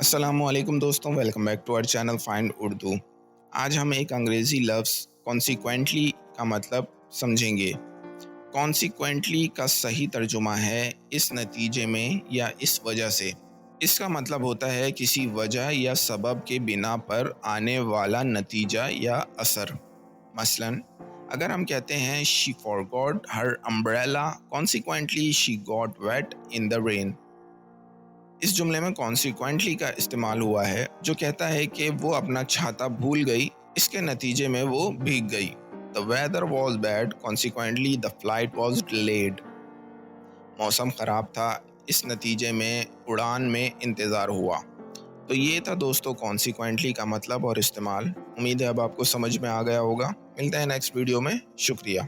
अस्सलामुअलैकुम दोस्तों, welcome back to our channel find Urdu. आज हम एक अंग्रेज़ी लफ्ज़ कॉन्सिक्वेंटली का मतलब समझेंगे। कॉन्सिक्वेंटली का सही तर्जुमा है इस नतीजे में या इस वजह से। इसका मतलब होता है किसी वजह या सबब के बिना पर आने वाला नतीजा या असर। मसलन अगर हम कहते हैं she forgot her umbrella consequently she got wet in the rain. इस जुमले में कॉन्सिक्वेंटली का इस्तेमाल हुआ है जो कहता है कि वो अपना छाता भूल गई, इसके नतीजे में वो भीग गई। The weather was bad consequently the flight was delayed. मौसम खराब था, इस नतीजे में उड़ान में इंतज़ार हुआ। तो ये था दोस्तों कॉन्सिक्वेंटली का मतलब और इस्तेमाल। उम्मीद है अब आपको समझ में आ गया होगा। मिलते हैं नेक्स्ट वीडियो में। शुक्रिया।